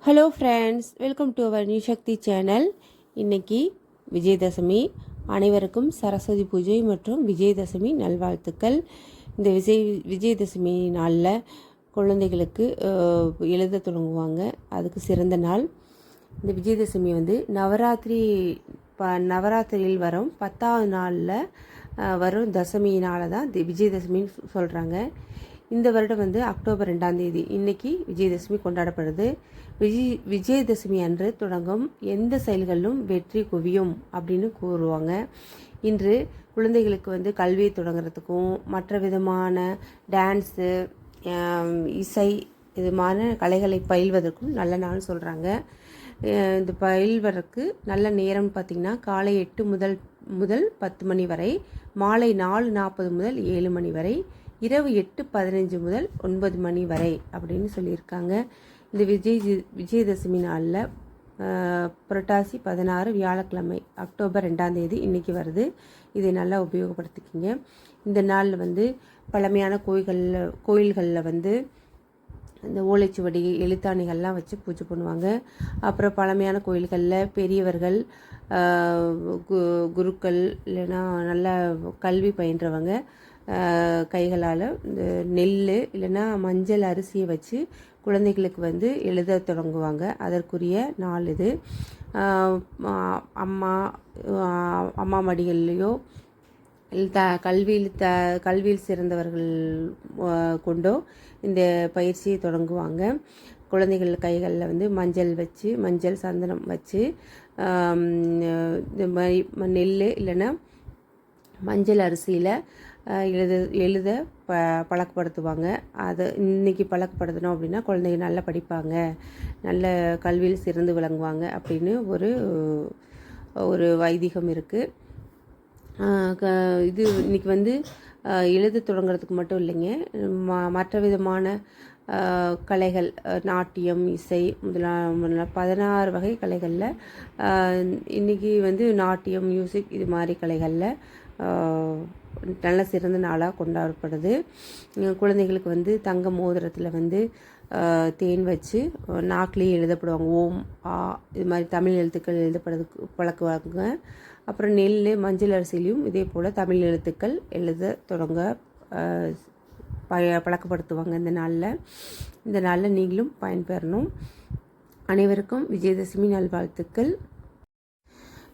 Hello friends, welcome to our new Shakti channel. இன்றைக்கி விஜயதசமி. அனைவருக்கும் சரஸ்வதி பூஜை மற்றும் விஜயதசமி நல்வாழ்த்துக்கள். இந்த விஜயதசமி நாளில் குழந்தைகளுக்கு எழுத தொடங்குவாங்க. அதுக்கு சிறந்த நாள் இந்த விஜயதசமி. நவராத்திரியில் வரும் 10வது நாளில் வரும் தசமியினால தான் விஜயதசமின்னு சொல்கிறாங்க. இந்த வருடம் அக்டோபர் 2ஆம் தேதி இன்றைக்கி விஜயதசமி கொண்டாடப்படுது. விஜயதசமி அன்று தொடங்கும் எந்த செயல்களிலும் வெற்றி குவியும் அப்படின்னு கூறுவாங்க. இன்று குழந்தைகளுக்கு கல்வியை தொடங்குறதுக்கும் மற்ற விதமான டான்ஸு, இசை இதுமான கலைகளை பயில்வதற்கும் நல்ல நாள் சொல்கிறாங்க. இந்த பயில்வதற்கு நல்ல நேரம் பார்த்திங்கன்னா காலை 8 முதல் 10 மணி வரை, மாலை 4:40 முதல் 7 மணி வரை, இரவு 8:15 முதல் 9 மணி வரை அப்படின்னு சொல்லியிருக்காங்க. இந்த விஜயதசமி நாளில் புரட்டாசி 16 வியாழக்கிழமை அக்டோபர் 2ஆம் தேதி இன்றைக்கி வருது. இதை நல்லா உபயோகப்படுத்திக்கிங்க. இந்த நாளில் பழமையான கோயில்களில் இந்த ஓலைச்சுவடி எழுத்தாணிகள்லாம் வச்சு பூஜை பண்ணுவாங்க. அப்புறம் பழமையான கோயில்களில் பெரியவர்கள், குருக்கள் இல்லைன்னா நல்ல கல்வி பயின்றவங்க கைகளால் இந்த நெல் இல்லைன்னா மஞ்சள் அரிசியை வச்சு குழந்தைகளுக்கு எழுத தொடங்குவாங்க. அதற்குரிய நாள் இது. அம்மா மடிகள்லையோ கல்வியில் சிறந்தவர்கள் கொண்டோ இந்த பயிற்சியை தொடங்குவாங்க. குழந்தைகள் கைகளில் மஞ்சள் சந்தனம் வச்சு இந்த மாதிரி நெல் இல்லைன்னா மஞ்சள் அரிசியில் எழுத பழக்கப்படுத்துவாங்க. அதை இன்றைக்கி பழக்கப்படுத்தணும் அப்படின்னா குழந்தைங்க நல்லா படிப்பாங்க, நல்ல கல்வியில் சிறந்து விளங்குவாங்க அப்படின்னு ஒரு வைதிகம் இருக்குது. இது இன்றைக்கி எழுத தொடங்குறதுக்கு மட்டும் இல்லைங்க, மற்ற விதமான கலைகள், நாட்டியம், இசை முதலான 16 வகை கலைகளில் இன்றைக்கி நாட்டியம், மியூசிக் இது மாதிரி கலைகளில் நல்ல சிறந்த நாளாக கொண்டாடப்படுது. குழந்தைகளுக்கு தங்க மோதிரத்தில் தேன் வச்சு நாக்கிலேயே எழுதப்படுவாங்க. ஓம், ஆ இது மாதிரி தமிழ் எழுத்துக்கள் எழுதப்படுறதுக்கு பழக்குவாங்க. அப்புறம் நெல் மஞ்சள் அரிசிலையும் இதே போல் தமிழ் எழுத்துக்கள் எழுத தொடங்க பழக்கப்படுத்துவாங்க. இந்த நாளில் நீங்களும் பயன்பெறணும். அனைவருக்கும் விஜயதசமி நல்வாழ்த்துக்கள்.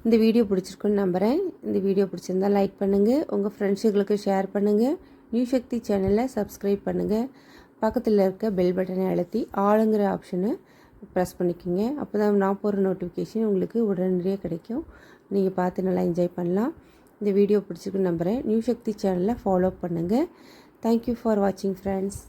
இந்த வீடியோ பிடிச்சிருக்குன்னு நம்புகிறேன். இந்த வீடியோ பிடிச்சிருந்தால் லைக் பண்ணுங்கள், உங்கள் ஃப்ரெண்ட்ஸுகளுக்கு ஷேர் பண்ணுங்கள், நியூ சக்தி சேனலை சப்ஸ்கிரைப் பண்ணுங்கள். பக்கத்தில் இருக்க பெல் பட்டனை அழுத்தி ஆளுங்கிற ஆப்ஷனை ப்ரெஸ் பண்ணிக்கோங்க. அப்போ தான் நான் போகிற நோட்டிஃபிகேஷன் உங்களுக்கு உடனடியாக கிடைக்கும். நீங்கள் பார்த்து நல்லா என்ஜாய் பண்ணலாம். இந்த வீடியோ பிடிச்சிருக்குன்னு நம்புகிறேன். நியூ சக்தி சேனலை ஃபாலோ பண்ணுங்கள். தேங்க்யூ ஃபார் வாட்சிங் ஃப்ரெண்ட்ஸ்.